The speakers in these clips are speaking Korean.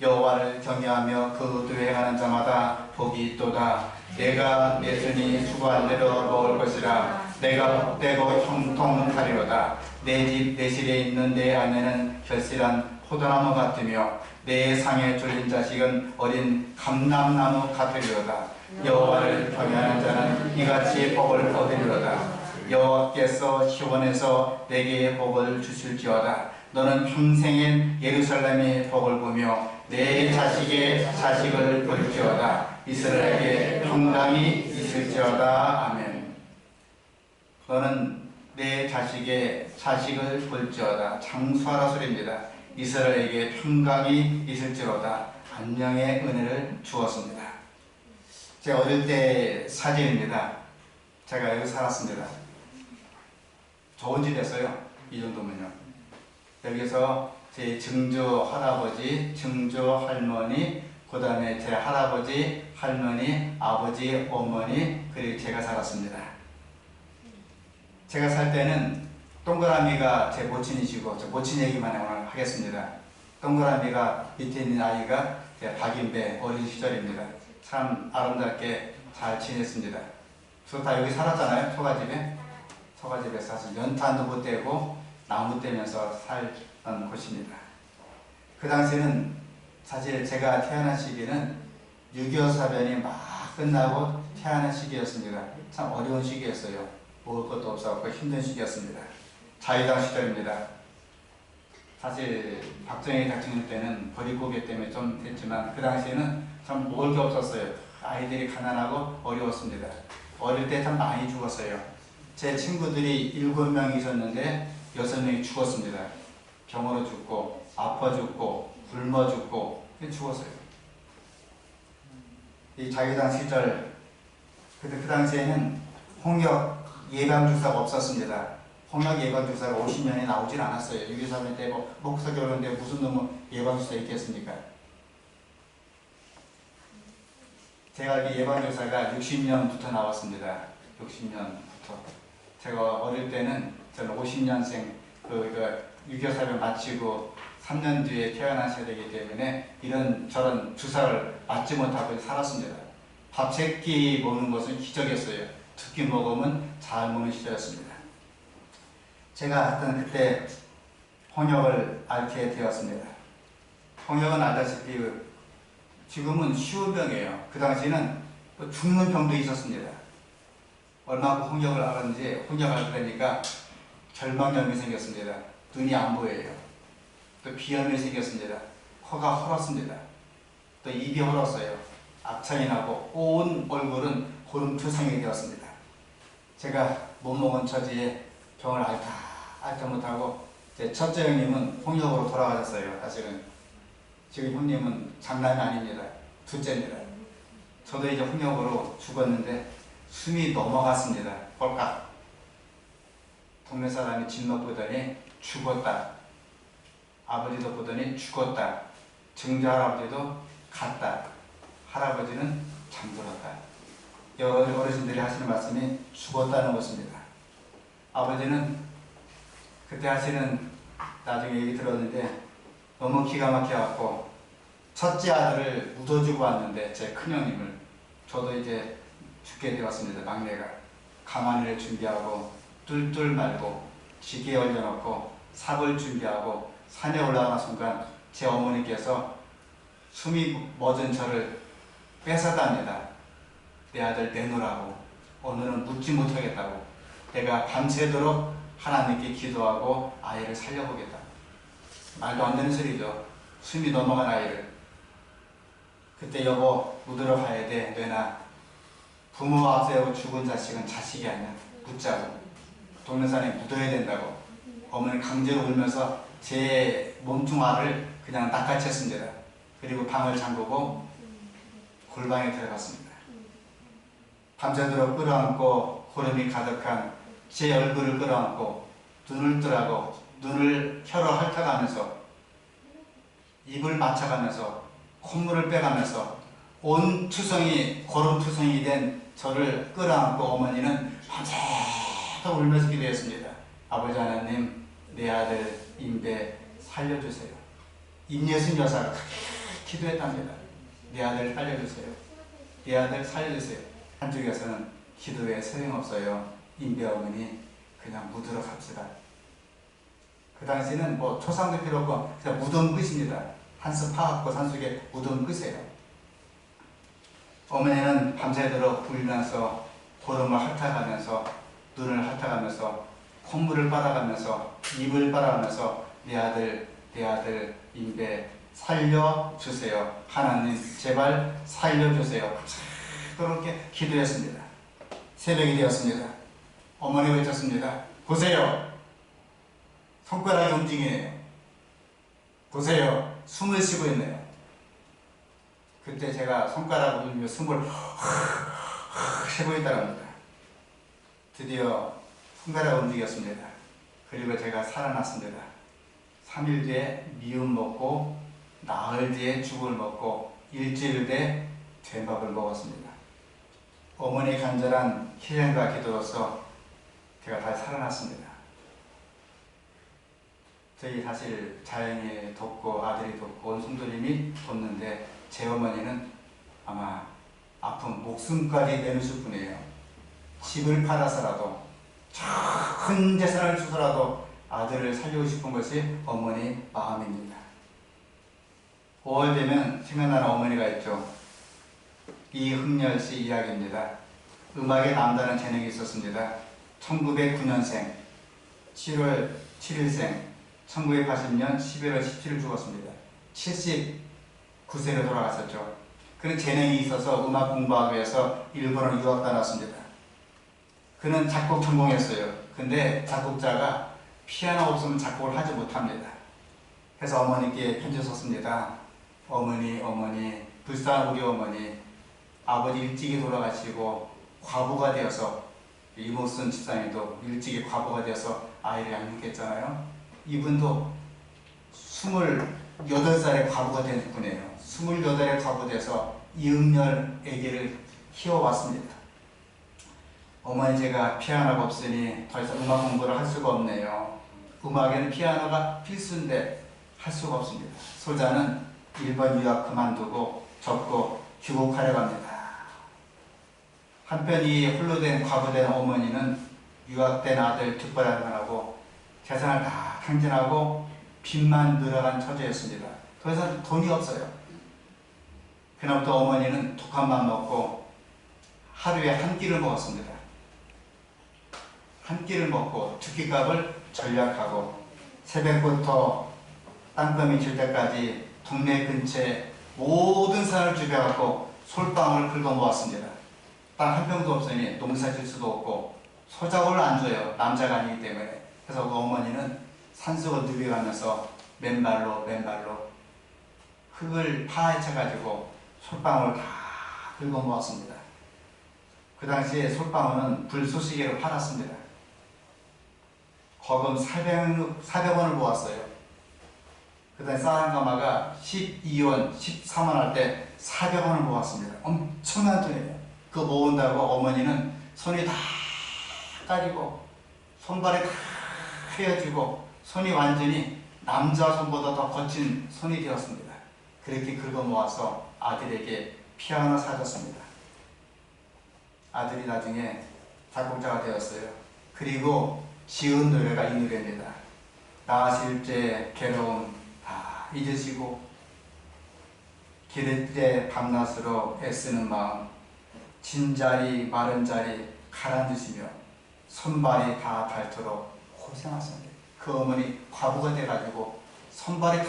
여호와를 경외하며 그 도에 행하는 자마다 복이 있도다. 내가 내 손이 수고한 대로 먹을 것이라. 내가 복되고 형통하리로다. 내 집 내실에 있는 내 아내는 결실한 포도나무 같으며 내 상에 졸린 자식은 어린 감람나무 같으리로다. 여호와를 경외하는 자는 이같이 복을 얻으리로다. 여호와께서 시온에서 내게 복을 주실지어다. 너는 평생에 예루살렘의 복을 보며 내 자식의 자식을 볼지어다. 이스라엘에게 평강이 있을지어다. 아멘. 너는 내 자식의 자식을 볼지어다. 장수하라 소리입니다. 이스라엘에게 평강이 있을지로다. 안녕의 은혜를 주었습니다. 제 어릴 때 사진입니다. 제가 여기 살았습니다. 좋은 집이었어요. 이 정도면요. 여기서 제 증조 할아버지, 증조 할머니, 그 다음에 제 할아버지, 할머니, 아버지, 어머니, 그리고 제가 살았습니다. 제가 살 때는 동그라미가 제 모친이시고, 저 모친 얘기만 오늘 하겠습니다. 동그라미가 밑에 있는 아이가 제 박인배 어린 시절입니다. 참 아름답게 잘 지냈습니다. 저 다 여기 살았잖아요. 초가집에. 초가집에 사서 연탄도 못 떼고 나무 떼면서 살던 곳입니다. 그 당시에는 사실 제가 태어난 시기는 6.25 사변이 막 끝나고 태어난 시기였습니다. 참 어려운 시기였어요. 먹을 것도 없었고 힘든 시기였습니다. 자유당 시절입니다. 사실 박정희 대통령 때는 버리고개 때문에 좀 됐지만 그 당시에는 참 먹을 게 없었어요. 아이들이 가난하고 어려웠습니다. 어릴 때 참 많이 죽었어요. 제 친구들이 7명이 있었는데 6명이 죽었습니다. 병으로 죽고 아파 죽고 굶어 죽고 죽었어요. 이 자유당 시절 그 당시에는 홍역 예방주사가 없었습니다. 홍역 예방주사가 50년이 나오질 않았어요. 6.23 때 뭐 목사 결혼인데 무슨 놈의 예방주사 있겠습니까? 제가 알기로 예방주사가 60년부터 나왔습니다. 60년부터. 제가 어릴 때는 저는 50년생 6.25 사변 마치고 3년 뒤에 태어나셔야 되기 때문에 이런 저런 주사를 맞지 못하고 살았습니다. 밥 3끼 먹는 것은 기적이었어요. 2끼 먹으면 잘 먹는 시절이었습니다. 제가 하여튼 그때 홍역을 앓게 되었습니다. 홍역은 알다시피 지금은 쉬운 병이에요. 그 당시에는 죽는 병도 있었습니다. 얼마나 홍역을 앓았는지 홍역을 앓으니까 결막염이 생겼습니다. 눈이 안 보여요. 또 비염이 생겼습니다. 코가 헐었습니다. 또 입이 헐었어요. 악창이 나고 온 얼굴은 고름투성이 되었습니다. 제가 못 먹은 처지에 병을 앓다 못하고 제 첫째 형님은 홍역으로 돌아가셨어요. 사실은 지금 형님은 장난이 아닙니다. 둘째입니다. 저도 이제 홍역으로 죽었는데 숨이 넘어갔습니다. 꼴깍. 동네 사람이 진목 보더니 죽었다. 아버지도 보더니 죽었다. 증조 할아버지도 갔다. 할아버지는 잠들었다. 어르신들이 하시는 말씀이 죽었다는 것입니다. 아버지는 그때 하시는 나중에 얘기 들었는데 너무 기가 막혀갖고 첫째 아들을 묻어주고 왔는데 제 큰형님을 저도 이제 죽게 되었습니다. 막내가 가마니를 준비하고 뚫뚫 말고 지게 올려놓고 삽을 준비하고 산에 올라가는 순간 제 어머니께서 숨이 멎은 저를 뺏어답니다. 내 아들 내놓으라고. 오늘은 묻지 못하겠다고. 내가 밤새도록 하나님께 기도하고 아이를 살려보겠다. 말도 안 되는 소리죠. 숨이 넘어간 아이를. 그때 여보 묻으러 가야 돼. 내놔. 부모 앞세우고 죽은 자식은 자식이 아니야. 묻자고. 동네 사람이 묻어야 된다고. 어머니 강제로 울면서 제 몸뚱아를 그냥 낚아챘습니다. 그리고 방을 잠그고 골방에 들어갔습니다. 밤새도록 끌어안고 고름이 가득한 제 얼굴을 끌어안고 눈을 뜨라고 눈을 혀로 핥아가면서 입을 맞춰가면서 콧물을 빼가면서 온 투성이 고름투성이 된 저를 끌어안고 어머니는 밤새도록 울면서 기도했습니다. 아버지 하나님 내 아들 임배 살려주세요. 임예순 여사가 기도했답니다. 내 아들 살려주세요. 내 아들 살려주세요. 한쪽에서는 기도에 소용없어요. 임배 어머니 그냥 묻으러 갑시다. 그 당시에는 뭐 초상도 필요 없고 그냥 무덤 끝입니다. 한스 파갖고 산속에 무덤 끝이에요. 어머니는 밤새도록 울면서 고름을 핥아가면서 눈을 핥아가면서 콧물을 빨아가면서 입을 빨아가면서 내 아들 임배 살려주세요. 하나님 제발 살려주세요. 그렇게 기도했습니다. 새벽이 되었습니다. 어머니가 외쳤습니다. 보세요. 손가락이 움직이네요. 보세요. 숨을 쉬고 있네요. 그때 제가 손가락을 울며 숨을 쉬고 있다고 합니다. 드디어 손가락이 움직였습니다. 그리고 제가 살아났습니다. 3일 뒤에 미움 먹고 나흘 뒤에 죽을 먹고 일주일 뒤에 된밥을 먹었습니다. 어머니 간절한 희생과 기도로서 제가 다시 살아났습니다. 저희 사실 자연이 돕고 아들이 돕고 온 성도님이 돕는데 제 어머니는 아마 아픈 목숨까지 내놓으실 분이에요. 집을 팔아서라도 큰 재산을 주서라도 아들을 살리고 싶은 것이 어머니 마음입니다. 5월 되면 생각나는 어머니가 있죠. 이흥렬 씨 이야기입니다. 음악에 남다른 재능이 있었습니다. 1909년생 7월 7일생 1980년 11월 17일 죽었습니다. 79세로 돌아갔었죠. 그런 재능이 있어서 음악 공부하기 위해서 일본으로 유학 다녔습니다. 그는 작곡 전공했어요. 근데 작곡자가 피아노 없으면 작곡을 하지 못합니다. 그래서 어머니께 편지 썼습니다. 어머니, 불쌍한 우리 어머니, 아버지 일찍이 돌아가시고 과부가 되어서 이모순 집사님도 일찍이 과부가 되어서 아이를 양육했잖아요. 이분도 28살에 과부가 된 분이에요. 28에 과부돼서 이흥렬 아기를 키워왔습니다. 어머니 제가 피아노가 없으니 더 이상 음악 공부를 할 수가 없네요. 음악에는 피아노가 필수인데 할 수가 없습니다. 소자는 일본 유학 그만두고 접고 귀국하려고 합니다. 한편 이 홀로 된 과부된 어머니는 유학된 아들 뒷바라지하고 재산을 다 탕진하고 빚만 늘어간 처지였습니다. 더 이상 돈이 없어요. 그날부터 어머니는 독한만 먹고 하루에 한 끼를 먹었습니다. 한 끼를 먹고 두끼값을 전략하고 새벽부터 땅거미 질 때까지 동네 근처에 모든 산을 죽여갖고 솔방울을 긁어 모았습니다. 땅 한 평도 없으니 농사 질 수도 없고 소작을 안 줘요. 남자가 아니기 때문에. 그래서 그 어머니는 산속을 누벼가면서 맨발로 흙을 파헤쳐가지고 솔방울을 다 긁어 모았습니다. 그 당시에 솔방울은 불쏘시개로 팔았습니다. 거금 400원을 모았어요. 그 다음에 쌀한가마가 12원, 13원 할 때 400원을 모았습니다. 엄청난 돈이에요. 그거 모은다고 어머니는 손이 다 까지고 손발이 다 휘어지고 손이 완전히 남자 손보다 더 거친 손이 되었습니다. 그렇게 긁어 모아서 아들에게 피아노 사줬습니다. 아들이 나중에 작곡자가 되었어요. 그리고 지은 노래가 이 노래입니다. 나가실 때 괴로움 다 잊으시고 기를 때 밤낮으로 애쓰는 마음 진자리 마른 자리 가라앉으시며 손발이 다 닳도록 고생하셨는데 그 어머니 과부가 돼가지고 손발이 다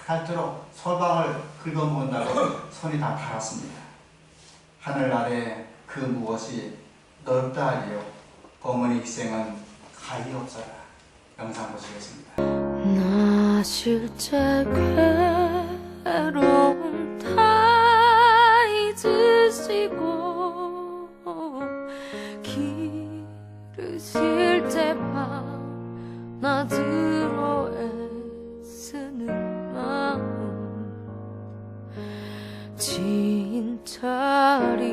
닳도록 솔방을 긁어 모은다고 손이 다 닳았습니다. 하늘 아래 그 무엇이 넓다 하리요 어머니 희생은 가히 없어라. 영상 보시겠습니다. 나 실제 괴로움 다 잊으시고 기르실 때 밤낮으로 애쓰는 마음 진 자리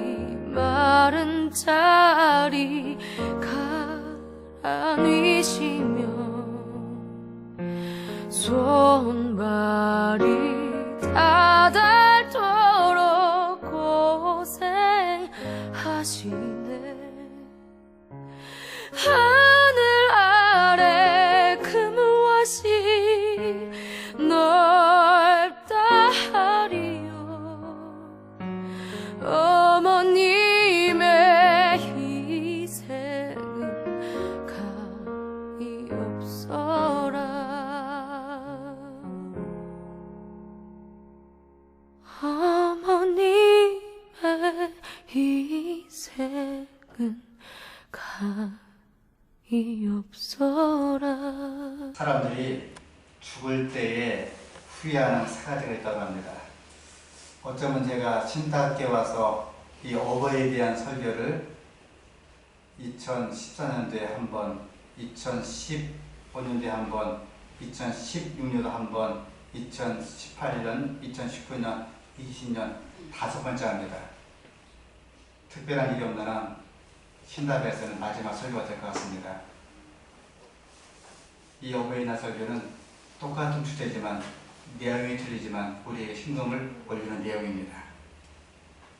마른 자리 가라앉으시며 손발이 다 때에 후회하는 세 가지가 있다고 합니다. 어쩌면 제가 신학교에 와서 이 어버이에 대한 설교를 2014년도에 한 번, 2015년도에 한 번, 2016년도 한 번, 2018년, 2019년, 20년 5번째 합니다. 특별한 일이 없는 한 신답에서는 마지막 설교가 될 것 같습니다. 이 어버이날 설교는 똑같은 주제지만 내용이 틀리지만 우리에게 심금을 올리는 내용입니다.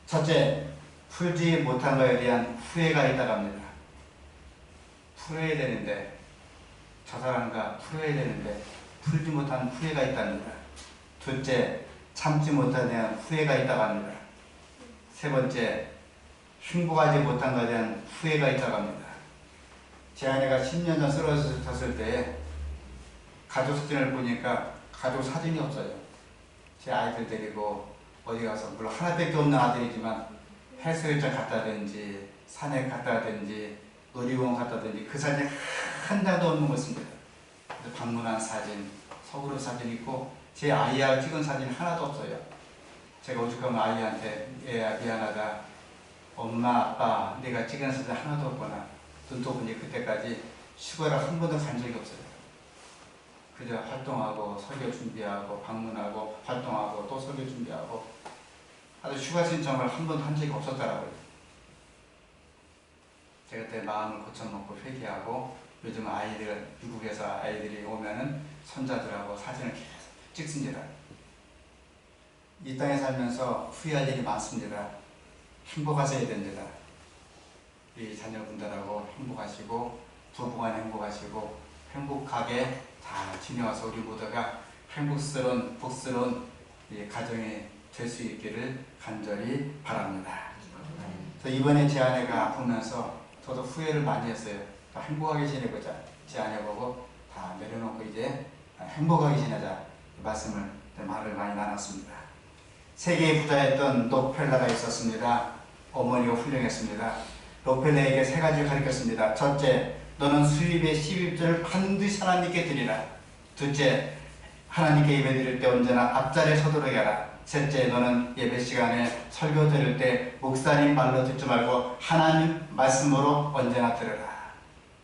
첫째, 풀지 못한 것에 대한 후회가 있다고 합니다. 풀어야 되는데, 저 사람과 풀어야 되는데 풀지 못한 후회가 있답니다. 둘째, 참지 못한 데 대한 후회가 있다고 합니다. 세 번째, 행복하지 못한 것에 대한 후회가 있다고 합니다. 제 아내가 10년 전 쓰러졌을 때 가족 사진을 보니까 가족 사진이 없어요. 제 아이들 데리고 어디 가서 물론 하나밖에 없는 아들이지만 해수욕장 갔다든지 산에 갔다든지 놀이공원 갔다든지 그 사진 한 장도 없는 것입니다. 방문한 사진, 서울의 사진 있고 제 아이하고 찍은 사진 하나도 없어요. 제가 오죽하면 아이한테 얘야 미안하다, 엄마 아빠 내가 찍은 사진 하나도 없구나. 눈도 보니 그때까지 휴가를 한 번도 간 적이 없어요. 그저 활동하고 설교 준비하고 방문하고 활동하고 또 설교 준비하고 아주 휴가 신청을 한 번도 한 적이 없었더라고요. 제가 그때 마음을 고쳐놓고 회개하고 요즘 아이들, 미국에서 아이들이 오면은 손자들하고 사진을 계속 찍습니다. 이 땅에 살면서 후회할 일이 많습니다. 행복하셔야 됩니다. 우리 자녀분들하고 행복하시고 부부간 행복하시고 행복하게 잘 지내와서 우리 모두가 행복스러운 복스러운 가정이 될 수 있기를 간절히 바랍니다. 이번에 제 아내가 아프면서 저도 후회를 많이 했어요. 다 행복하게 지내보자. 제 아내 보고 다 내려놓고 이제 행복하게 지내자. 말을 많이 나눴습니다. 세계의 부자였던 록펠러가 있었습니다. 어머니가 훌륭했습니다. 록펠러에게 세 가지를 가르쳤습니다. 첫째, 너는 수입의 12%를 반드시 하나님께 드리라. 둘째, 하나님께 예배 드릴 때 언제나 앞자리에 서도록 해라. 셋째, 너는 예배 시간에 설교 들을 때 목사님 말로 듣지 말고 하나님 말씀으로 언제나 들으라.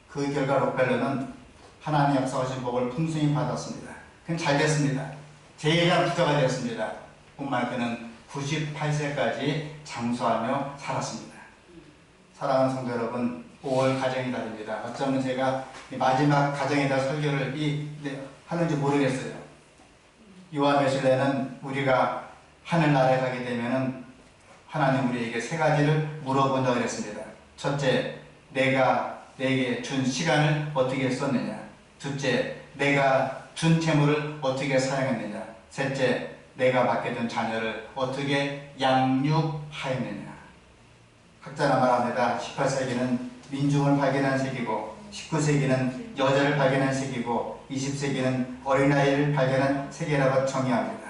그 결과 록펠러는 하나님 역사하신 복을 풍성히 받았습니다. 그럼 잘 됐습니다. 제일한 부자가 되었습니다. 뿐만 그는 98세까지 장수하며 살았습니다. 사랑하는 성도 여러분, 5월 가정의 달입니다. 어쩌면 제가 마지막 가정의 달 설교를 하는지 모르겠어요. 6월 며칠에는 우리가 하늘나라에 가게 되면은 하나님 우리에게 세 가지를 물어본다고 그랬습니다. 첫째, 내가 내게 준 시간을 어떻게 썼느냐. 둘째, 내가 준 재물을 어떻게 사용했느냐. 셋째, 내가 받게 된 자녀를 어떻게 양육하였느냐. 학자는 말합니다. 18세기는 민중을 발견한 세기고 19세기는 여자를 발견한 세기고 20세기는 어린아이를 발견한 세계라고 정의합니다.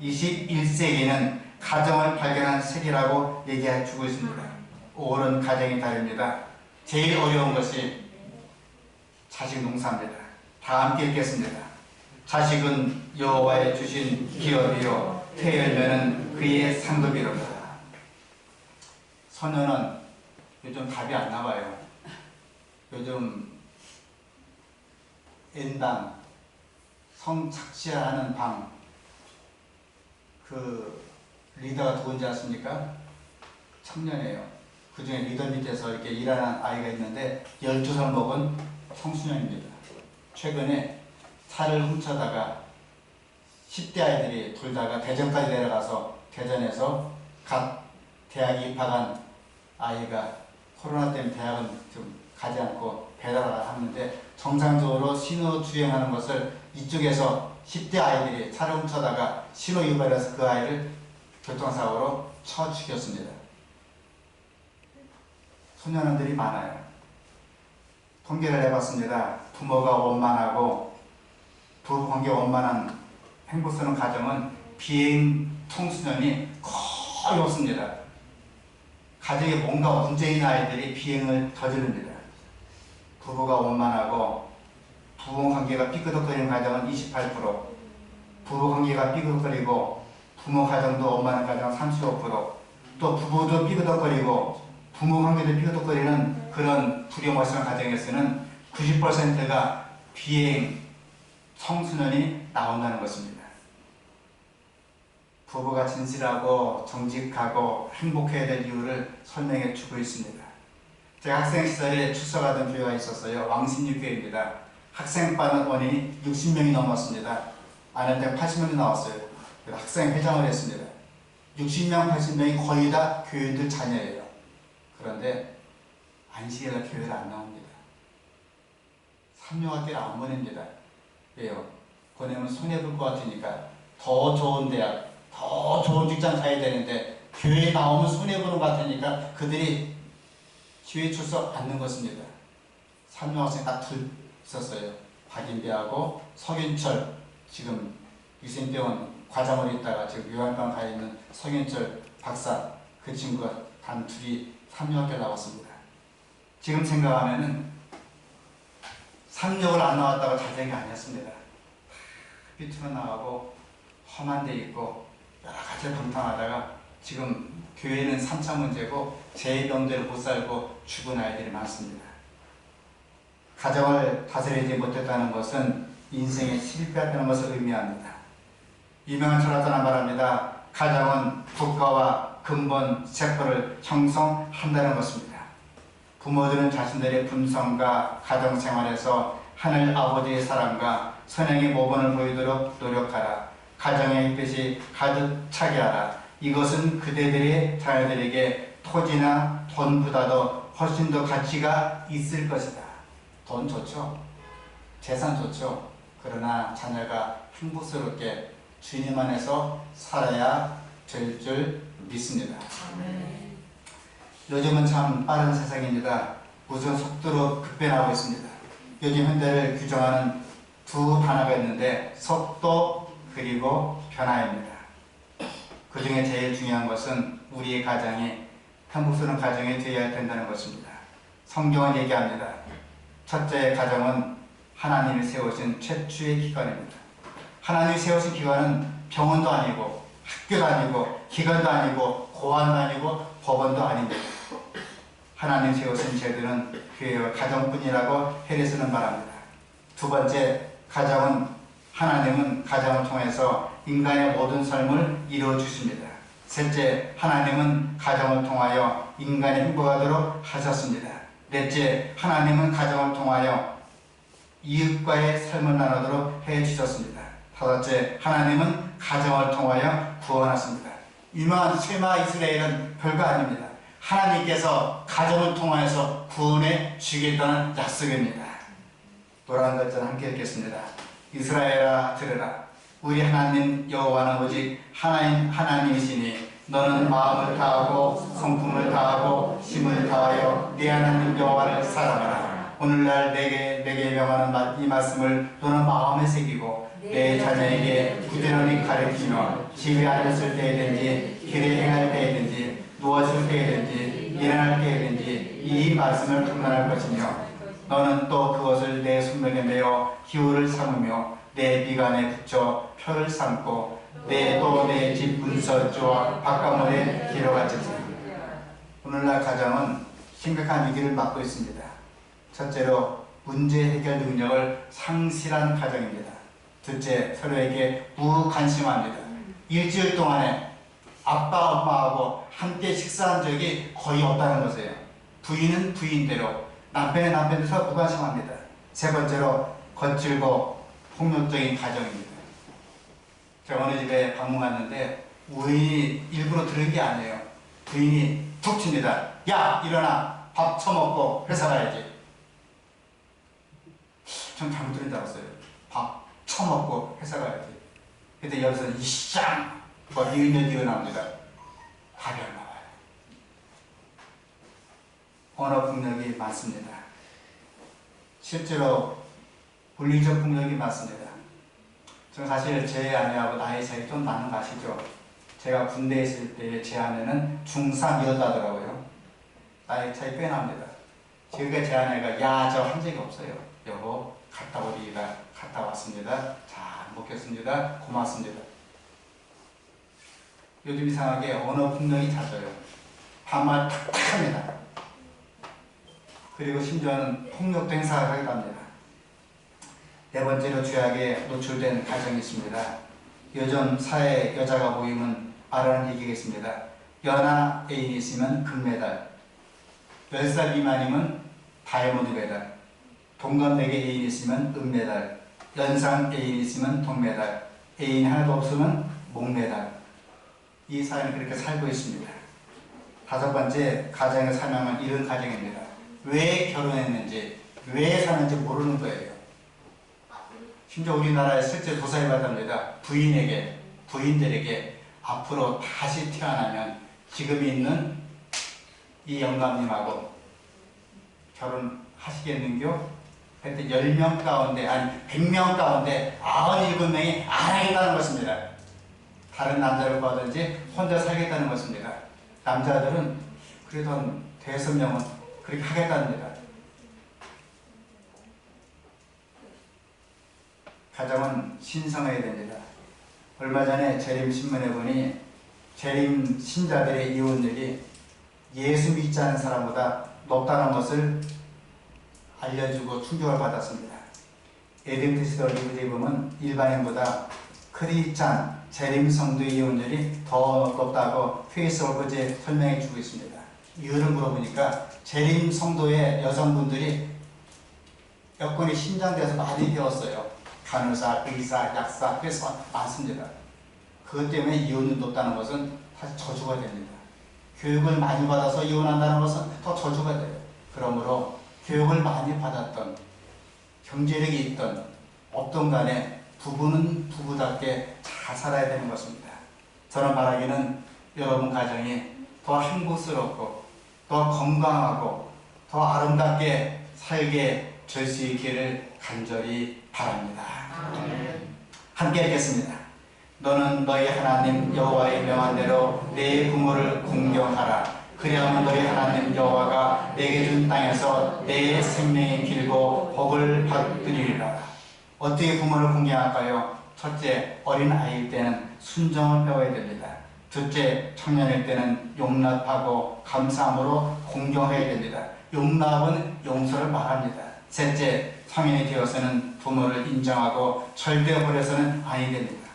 21세기는 가정을 발견한 세계라고 얘기해주고 있습니다. 5월은 가정의 달입니다. 제일 어려운 것이 자식 농사입니다. 다 함께 읽겠습니다. 자식은 여호와의 주신 기업이요 태열면은 그의 상급이로다. 소녀는 요즘 답이 안 나와요. 요즘 N방, 성착취하는 방, 그 리더가 누군지 아십니까? 청년이에요. 그 중에 리더 밑에서 이렇게 일하는 아이가 있는데 12살 먹은 청소년입니다. 최근에 차를 훔쳐다가 10대 아이들이 돌다가 대전까지 내려가서 대전에서 갓 대학에 입학한 아이가 코로나 때문에 대학은 좀 가지 않고 배달을 하는데 정상적으로 신호 주행하는 것을 이쪽에서 10대 아이들이 차를 훔쳐다가 신호 위반해서 그 아이를 교통사고로 쳐 죽였습니다. 소년원들이 많아요. 통계를 해봤습니다. 부모가 원만하고 부부관계 원만한 행복스러운 가정은 비행 청소년이 거의 없습니다. 가정에 뭔가 문제 있는 아이들이 비행을 저지릅니다. 부부가 원만하고 부부관계가 삐끗덕거리는 가정은 28%, 부부 관계가 삐걱거리고 부모 가정도 엄마는 가정 35%, 또 부부도 삐그덕거리고 부모 관계도 삐그덕거리는 그런 불효머신한 가정에서는 90%가 비행 청소년이 나온다는 것입니다. 부부가 진실하고 정직하고 행복해야 될 이유를 설명해 주고 있습니다. 제가 학생 시절에 출석하던 교회가 있었어요. 왕신유교회입니다. 학생반 원인이 60명이 넘었습니다. 아는데 80명이 나왔어요. 학생 회장을 했습니다. 60명, 80명이 거의 다 교인들 자녀예요. 그런데 안식일날 교회를 안 나옵니다. 삼요학교를 안 보냅니다. 왜요? 보내면 손해볼 것 같으니까. 더 좋은 대학, 더 좋은 직장 가야 되는데 교회에 나오면 손해보는 것 같으니까 그들이 교회 출석 않는 것입니다. 삼요학생 딱 둘 있었어요. 박인배하고 석윤철, 지금 유생병원 과장으로 있다가 지금 요양병원 가 있는 석윤철 박사, 그 친구가 단 둘이 삼요학교 나왔습니다. 지금 생각하면은 삼역을 안 나왔다고 자쟁이 아니었습니다. 삐뚤어 나가고 험한 데 있고 여러 가지를 방탕하다가 지금 교회는 3차 문제고 제2병대를 못 살고 죽은 아이들이 많습니다. 가정을 다스리지 못했다는 것은 인생에 실패했다는 것을 의미합니다. 유명한 철학자는 말합니다. 가정은 국가와 근본 세포를 형성한다는 것입니다. 부모들은 자신들의 품성과 가정생활에서 하늘 아버지의 사랑과 선행의 모범을 보이도록 노력하라. 가정의 햇빛이 가득 차게 하라. 이것은 그대들의 자녀들에게 토지나 돈보다도 훨씬 더 가치가 있을 것이다. 돈 좋죠. 재산 좋죠. 그러나 자녀가 행복스럽게 주님 안에서 살아야 될 줄 믿습니다. 요즘은 참 빠른 세상입니다. 무슨 속도로 급변하고 있습니다. 요즘 현대를 규정하는 두 단어가 있는데 속도 그리고 변화입니다. 그 중에 제일 중요한 것은 우리의 가정이 행복스러운 가정이 되어야 된다는 것입니다. 성경은 얘기합니다. 첫째, 가정은 하나님이 세우신 최초의 기관입니다. 하나님이 세우신 기관은 병원도 아니고 학교도 아니고 기관도 아니고 고아도 아니고 법원도 아닙니다. 하나님 세우신 제도는 교회와 가정뿐이라고 헤레스는 말합니다. 두 번째, 하나님은 가정을 통해서 인간의 모든 삶을 이루어 주십니다. 셋째, 하나님은 가정을 통하여 인간이 행복하도록 하셨습니다. 넷째, 하나님은 가정을 통하여 이웃과의 삶을 나누도록 해주셨습니다. 다섯째, 하나님은 가정을 통하여 구원하십니다. 유명한 쉐마 이스라엘은 별거 아닙니다. 하나님께서 가정을 통하여서 구원해 주겠다는 약속입니다. 노란 글자는 함께 읽겠습니다. 이스라엘아 들으라. 우리 하나님 여호와는 오직 하나님이시니 너는 마음을 다하고 성품을 다하고 힘을 다하여 네 하나님 여호와를 사랑하라. 오늘날 내게 명하는 이 말씀을 너는 마음에 새기고 내 자녀에게 부지런히 가르치며 집에 앉았을 때든지 길에 행할 때든지 누웠을 때든지 일어날 때든지 이 말씀을 강론할 것이며 너는 또 그것을 내 손목에 메어 기호를 삼으며 내 비관에 붙여 표를 삼고 내 집 문서주와 바깥문에 길어가지세. 오늘날 가정은 심각한 위기를 맞고 있습니다. 첫째로 문제 해결 능력을 상실한 가정입니다. 둘째, 서로에게 무관심합니다. 일주일 동안에 아빠, 엄마하고 함께 식사한 적이 거의 없다는 것이에요. 부인은 부인대로, 남편은 남편대로 서로 무관심합니다. 세 번째로 거칠고 폭력적인 가정입니다. 제가 어느 집에 방문 갔는데 우연히 일부러 들은 게 아니에요. 부인이 툭 칩니다. 야, 일어나. 밥 처먹고 회사 가야지. 전 잘못 들은 줄 알았어요. 밥 처먹고 회사 가야지. 근데 여기서는 이쌍! 니은 나옵니다. 답이 안 나와요. 언어 폭력이 많습니다. 실제로 물리적 폭력이 많습니다. 저는 사실 제 아내하고 나이 차이 좀 나는 거 아시죠? 제가 군대에 있을 때 제 아내는 중3이었다더라고요. 나이 차이 꽤 납니다. 지금까지 제 아내가 야, 저 한 적이 없어요. 여보, 갔다 왔습니다. 자, 먹겠습니다. 고맙습니다. 요즘 이상하게 언어 폭력이 잦아요. 반말 탁탁합니다. 그리고 심지어는 폭력도 행사하기도 합니다. 네 번째로 죄악에 노출된 가정이 있습니다. 요즘 사회 여자가 모이면 말하는 얘기가 있습니다. 연하 애인이 있으면 금메달, 10살 미만이면 다이아몬드 메달, 동갑내기 애인이 있으면 은메달, 연상 애인이 있으면 동메달, 애인이 하나도 없으면 목메달. 이 사회는 그렇게 살고 있습니다. 다섯 번째, 가정의 사명은 이런 가정입니다. 왜 결혼했는지, 왜 사는지 모르는 거예요. 심지어 우리나라에 실제 조사해 봤답니다. 부인들에게 앞으로 다시 태어나면 지금 있는 이 영감님하고 결혼하시겠는겨? 그때 10명 가운데, 아니 100명 가운데 97명이 안 하겠다는 것입니다. 다른 남자를 구하든지 혼자 살겠다는 것입니다. 남자들은 그래도 한 대여섯 명은 그렇게 하겠답니다. 가정은 신성해야 됩니다. 얼마 전에 재림 신문에 보니 재림 신자들의 이혼율이 예수 믿지 않은 사람보다 높다는 것을 알려주고 충격을 받았습니다. 에덴트시드 리뷰에 보면 일반인보다 크리스찬 재림 성도의 이혼율이 더 높다고 페이스워크에 설명해 주고 있습니다. 이유를 물어보니까 재림 성도의 여성분들이 여건이 신장돼서 많이 배웠어요. 간호사, 의사, 약사, 회사 많습니다. 그것 때문에 이혼율이 높다는 것은 사실 저주가 됩니다. 교육을 많이 받아서 이혼한다는 것은 더 저주가 돼요. 그러므로 교육을 많이 받았던, 경제력이 있던 어떤 간에 부부는 부부답게 잘 살아야 되는 것입니다. 저는 바라기는 여러분 가정이 더 행복스럽고 더 건강하고 더 아름답게 살게 될 수 있기를 간절히 바랍니다. 함께 읽겠습니다. 너는 너희 하나님 여호와의 명한 대로 내 부모를 공경하라. 그리하면 너희 하나님 여호와가 내게 준 땅에서 내 생명이 길고 복을 받으리라. 어떻게 부모를 공경할까요? 첫째, 어린 아이일 때는 순종을 배워야 됩니다. 둘째, 청년일 때는 용납하고 감사함으로 공경해야 됩니다. 용납은 용서를 말합니다. 셋째, 성인이 되어서는 부모를 인정하고 절대 버려서는 아니 됩니다.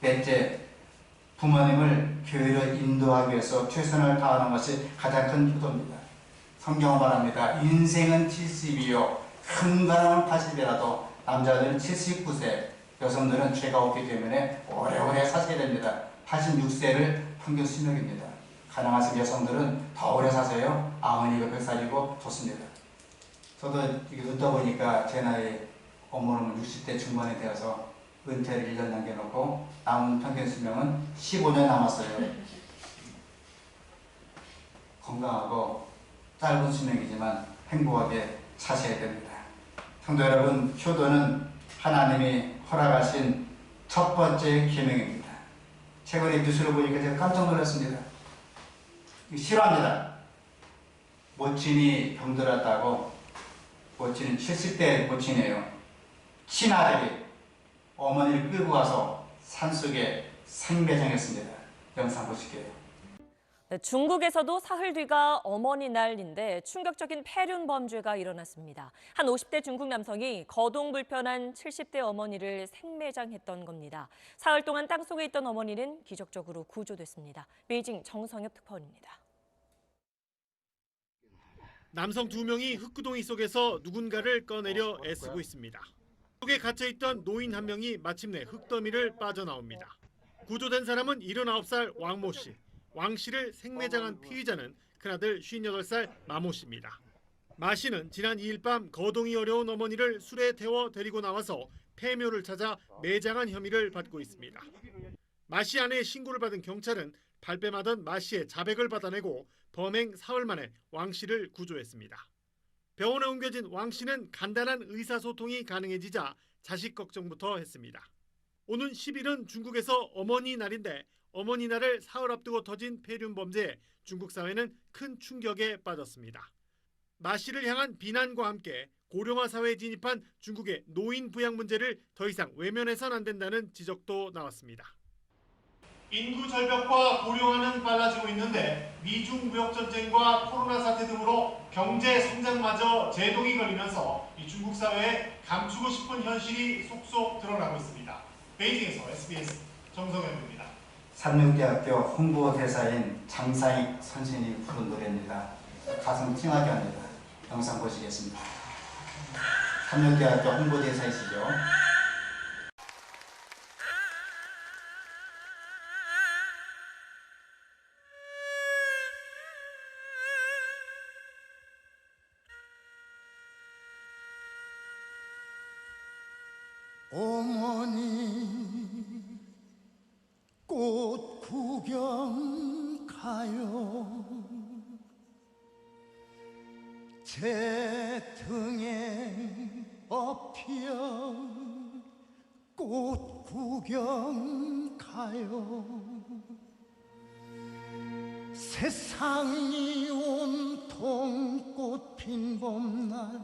넷째, 부모님을 교회로 인도하기 위해서 최선을 다하는 것이 가장 큰 효도입니다. 성경은 말합니다. 인생은 70이요 큰 가람은 80이라도 남자들은 79세, 여성들은 죄가 없기 때문에 오래오래 사셔야 됩니다. 86세를 평균 수명입니다. 가능하신 여성들은 더 오래 사세요. 90이고 100살이고 좋습니다. 저도 이게 듣다 보니까 제 나이 어머님은 60대 중반이 되어서 은퇴를 1년 남겨놓고 남은 평균 수명은 15년 남았어요. 건강하고 짧은 수명이지만 행복하게 사셔야 됩니다. 성도 여러분, 효도는 하나님이 허락하신 첫 번째 계명입니다. 최근에 뉴스를 보니까 제가 깜짝 놀랐습니다. 싫어합니다. 모친이 병들었다고, 모친은 70대 모친이에요. 친아들이 어머니를 끌고 가서 산속에 생매장했습니다. 영상 보실게요. 네, 중국에서도 사흘 뒤가 어머니날인데 충격적인 폐륜 범죄가 일어났습니다. 한 50대 중국 남성이 거동 불편한 70대 어머니를 생매장했던 겁니다. 사흘 동안 땅속에 있던 어머니는 기적적으로 구조됐습니다. 베이징 정성엽 특파원입니다. 남성 2명이 흙구덩이 속에서 누군가를 꺼내려 애쓰고 있습니다. 속에 갇혀있던 노인 1명이 마침내 흙더미를 빠져나옵니다. 구조된 사람은 79살 왕모 씨. 왕 씨를 생매장한 피의자는 큰아들 58살 마모 씨입니다. 마 씨는 지난 2일 밤 거동이 어려운 어머니를 술에 태워 데리고 나와서 폐묘를 찾아 매장한 혐의를 받고 있습니다. 마 씨 아내의 신고를 받은 경찰은 발뺌하던 마 씨의 자백을 받아내고 범행 사흘 만에 왕 씨를 구조했습니다. 병원에 옮겨진 왕 씨는 간단한 의사소통이 가능해지자 자식 걱정부터 했습니다. 오는 10일은 중국에서 어머니 날인데 어머니 날을 사흘 앞두고 터진 폐륜 범죄에 중국 사회는 큰 충격에 빠졌습니다. 마 씨를 향한 비난과 함께 고령화 사회에 진입한 중국의 노인 부양 문제를 더 이상 외면해선 안 된다는 지적도 나왔습니다. 인구 절벽과 고령화는 빨라지고 있는데 미중 무역 전쟁과 코로나 사태 등으로 경제 성장마저 제동이 걸리면서 이 중국 사회에 감추고 싶은 현실이 속속 드러나고 있습니다. 베이징에서 SBS 정성현입니다. 삼육대학교 홍보대사인 장사익 선생님이 부른 노래입니다. 가슴 찡하게 합니다. 영상 보시겠습니다. 삼육대학교 홍보대사이시죠? 어머니 꽃 구경 가요. 제 등에 업혀 꽃 구경 가요. 세상이 온통 꽃 핀 봄날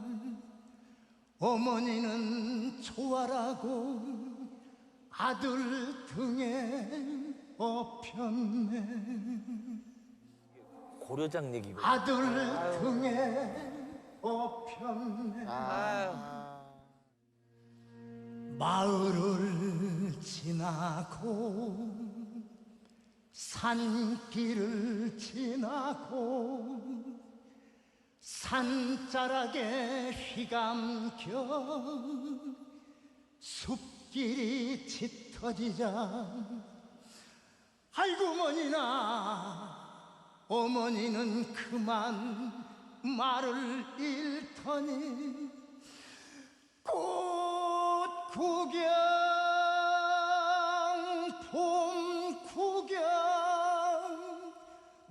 어머니는 좋아라고 아들 등에 업혔네. 고려장 얘기고. 아들 등에 업혔네. 마을을 지나고 산길을 지나고 산자락에 휘감겨 숲길이 짙어지자 아이고 머니나 어머니는 그만 말을 잃더니 꽃 구경 봄 구경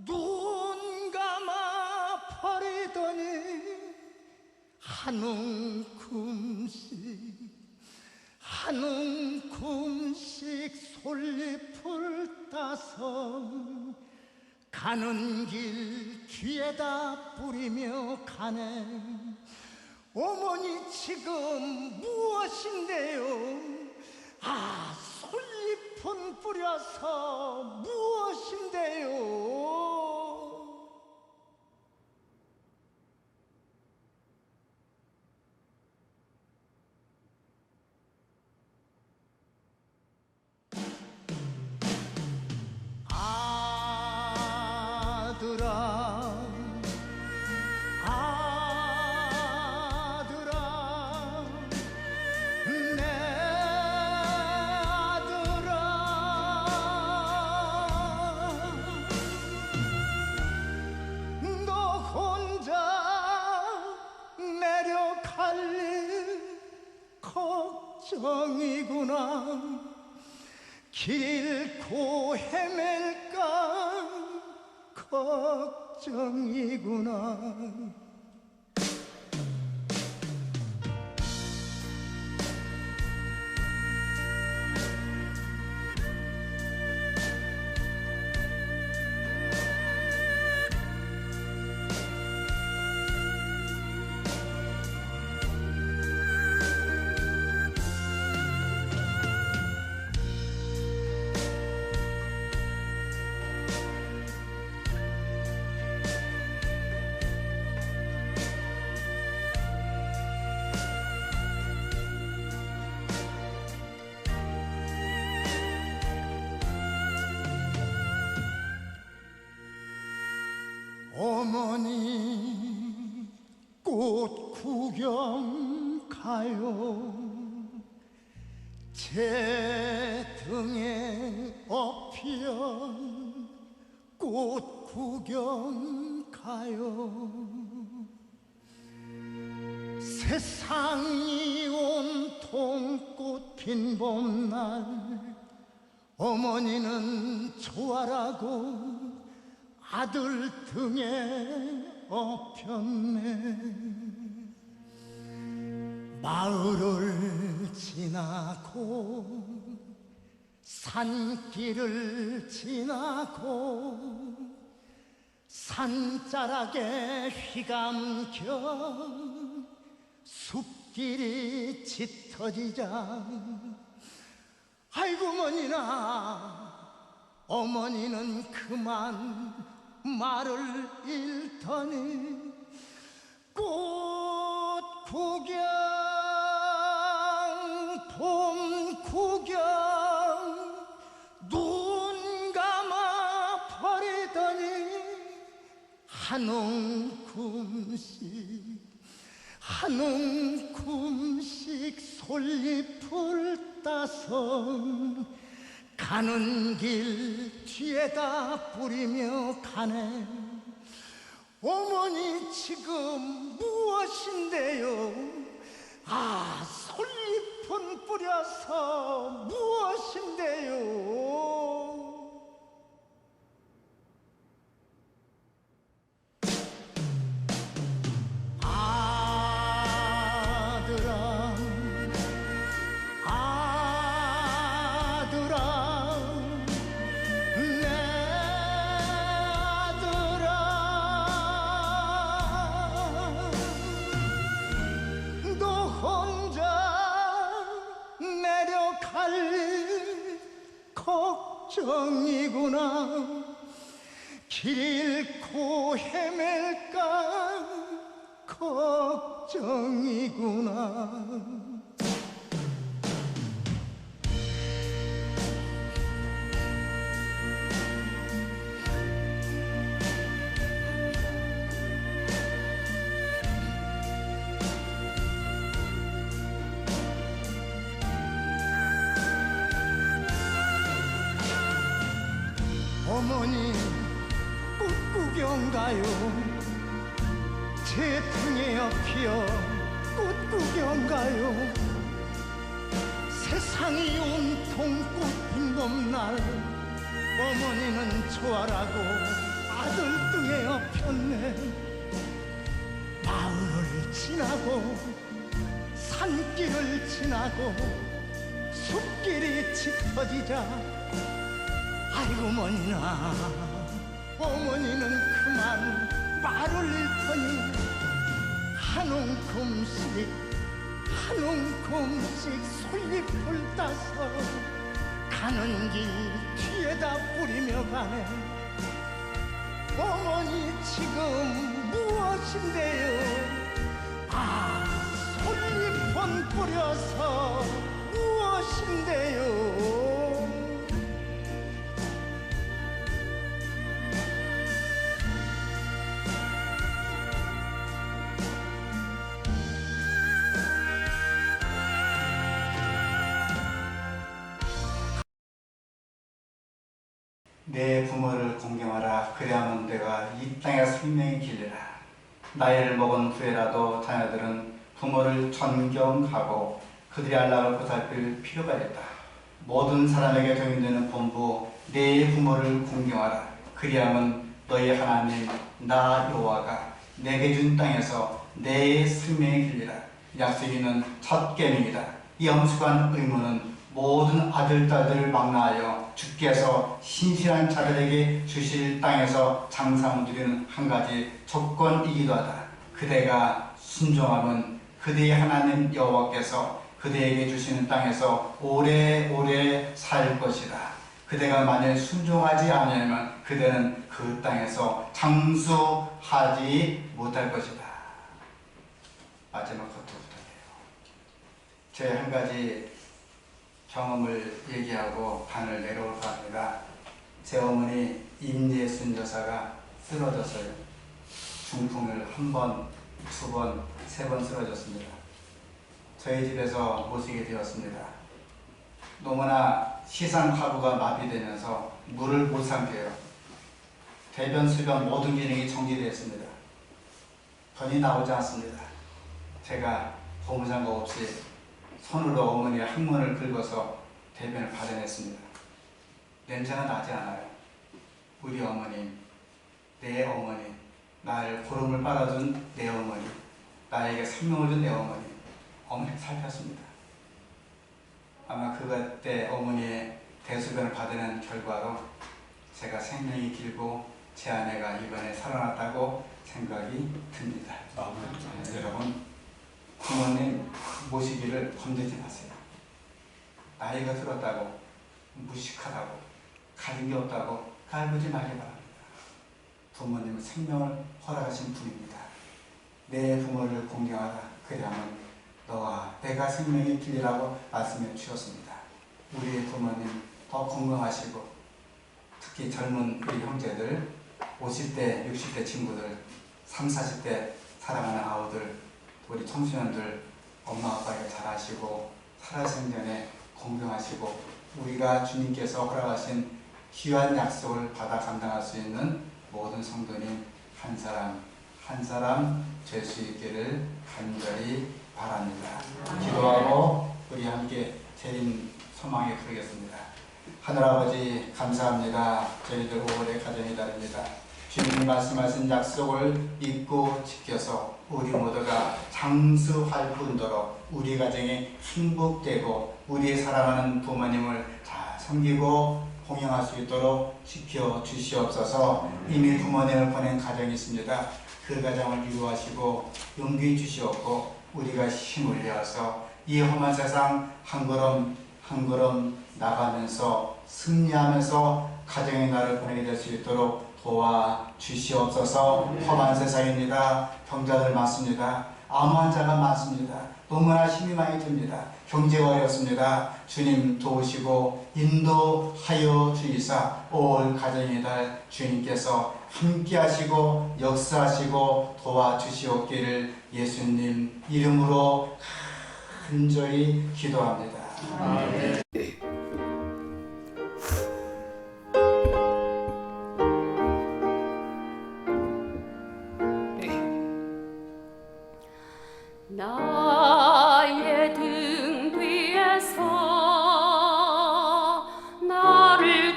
눈 감아 버리더니 한 움큼씩 솔잎을 따서 가는 길 뒤에다 뿌리며 가네. 어머니 지금 무엇인데요? 아, 솔잎은 뿌려서 무엇인데요? 아들아 내 아들아 너 혼자 내려갈 일 걱정이구나. 길 잃고 헤맬까 걱정이구나. 어머니 꽃 구경 가요. 제 등에 업혀 꽃 구경 가요. 세상이 온통 꽃 핀 봄날 어머니는 좋아라고 아들 등에 업혔네. 마을을 지나고 산길을 지나고 산자락에 휘감겨 숲길이 짙어지자 아이고 어머니나 어머니는 그만 말을 잃더니 꽃 구경 봄 구경 눈 감아 버리더니 한 움큼씩 솔잎을 따서 가는 길 뒤에다 뿌리며 가네. 어머니 지금 무엇인데요? 아, 솔잎은 뿌려서 무엇인데요? 걱정이구나. 길 잃고 헤맬까 걱정이구나. 어머니 꽃 구경 가요. 제 등에 엎여 꽃 구경 가요. 세상이 온통 꽃핀 봄날 어머니는 좋아라고 아들 등에 엎였네. 마을을 지나고 산길을 지나고 숲길이 짙어지자 아이고 어머니나 어머니는 그만 말을 잃더니 한 움큼씩 솔잎을 따서 가는 길 뒤에다 뿌리며 가네. 어머니 지금 무엇인데요? 아, 솔잎은 뿌려서 무엇인데요? 내 부모를 공경하라. 그리하면 내가 이 땅의 생명이 길리라. 나이를 먹은 후에라도 자녀들은 부모를 존경하고 그들의 안락을 보살필 필요가 있다. 모든 사람에게 적용되는 본부 내 부모를 공경하라. 그리하면 너희 하나님 나 여호와가 내게 준 땅에서 내 생명이 길리라. 약속이 있는 첫 계명이다. 이 엄숙한 의무는 모든 아들, 딸들을 망라하여 주께서 신실한 자들에게 주실 땅에서 장사를 드리는 한 가지 조건이기도 하다. 그대가 순종하면 그대의 하나님 여호와께서 그대에게 주시는 땅에서 오래오래 살 것이다. 그대가 만일 순종하지 않으면 그대는 그 땅에서 장수하지 못할 것이다. 마지막 것부터예요. 제 한 가지 경험을 얘기하고 반을 내려올까 합니다. 제 어머니 임예순 여사가 쓰러졌어요. 중풍을 한 번, 두 번, 세 번 쓰러졌습니다. 저희 집에서 모시게 되었습니다. 너무나 시상하부가 마비되면서 물을 못 삼켜요. 대변, 수변 모든 기능이 정지되었습니다. 변이 나오지 않습니다. 제가 고무장갑 없이 손으로 어머니의 항문을 긁어서 대변을 받아냈습니다. 냄새가 나지 않아요. 우리 어머니, 내 어머니, 나를 고름을 빨아준 내 어머니, 나에게 생명을 준 내 어머니, 어머니를 살폈습니다. 아마 그때 어머니의 대소변을 받아낸 결과로 제가 생명이 길고 제 아내가 이번에 살아났다고 생각이 듭니다. 여러분, 부모님 모시기를 건드리지 마세요. 나이가 들었다고, 무식하다고, 가진 게 없다고 깔보지 말기 바랍니다. 부모님은 생명을 허락하신 분입니다. 내 부모를 공경하라. 그리하면 너와 내가 생명의 길이라고 말씀해 주셨습니다. 우리의 부모님 더 건강하시고, 특히 젊은 우리 형제들, 50대, 60대 친구들, 30, 40대 사랑하는 아우들, 우리 청소년들 엄마 아빠가 잘하시고 살아생전에 건강하시고 우리가 주님께서 허락하신 귀한 약속을 받아 감당할 수 있는 모든 성도님 한 사람 한 사람 될 수 있기를 간절히 바랍니다. 기도하고 우리 함께 재림 소망에 부르겠습니다. 하늘아버지 감사합니다. 저희들 5월의 가정이 다릅니다. 주님이 말씀하신 약속을 믿고 지켜서 우리 모두가 장수할 뿐더러 우리 가정이 행복되고 우리 사랑하는 부모님을 잘 섬기고 봉양할 수 있도록 지켜 주시옵소서. 이미 부모님을 보낸 가정이 있습니다. 그 가정을 위로하시고 용기 주시옵고 우리가 힘을 내어서 이 험한 세상 한 걸음 한 걸음 나가면서 승리하면서 가정의 날을 보내게 될 수 있도록 도와주시옵소서. 험한 세상입니다. 병자들 많습니다. 암 환자가 많습니다. 너무나 힘이 많이 듭니다. 경제가 어렵습니다. 주님 도우시고 인도하여 주이사 올 가정의 달 주님께서 함께 하시고 역사하시고 도와주시옵기를 예수님 이름으로 간절히 기도합니다. 아멘. 나의 등 뒤에서 나를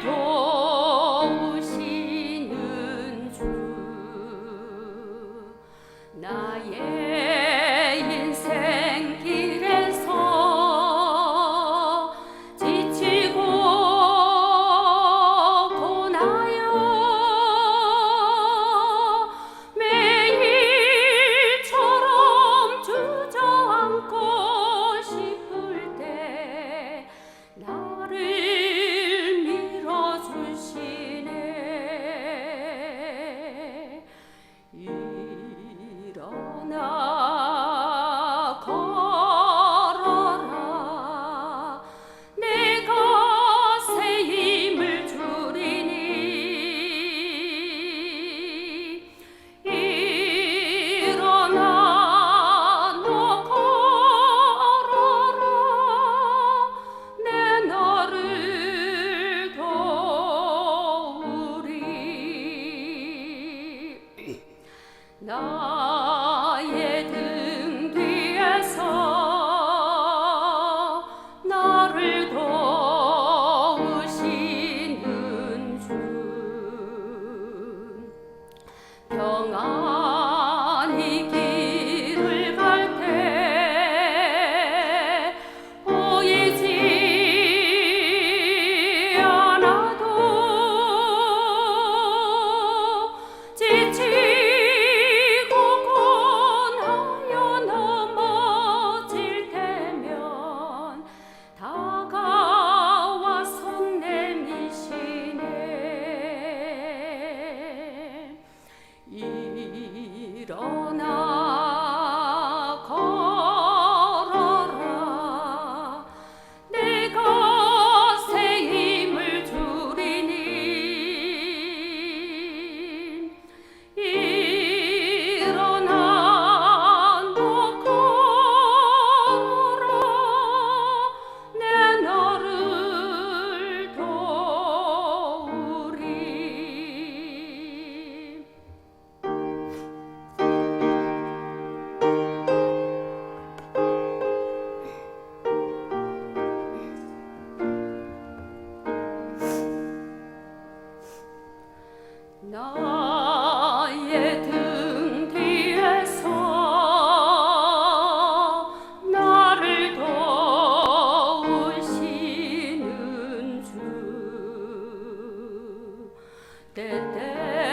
도우시는 주, 나의 인생 길에서 지치고 고나여 매일처럼 주저앉고 싶을 때 나를 밀어주시네. 일어나 걸어라. 내가 새 힘을 주리니. 일어나 너 걸어라. 내 너를 도우리. 나의 등 뒤에서 나를 도우시는 주, 평안히 길을 갈 때 보이지 않아도 지치고 고나여 넘어질 때면 다가와 손 내미시네. 일어나 걸어라. 내가 새 힘을 주리니. 일어나 너 걸어라. 내 너를 도우리. 나의 등 뒤에서 나를 도우시는 주, 때때로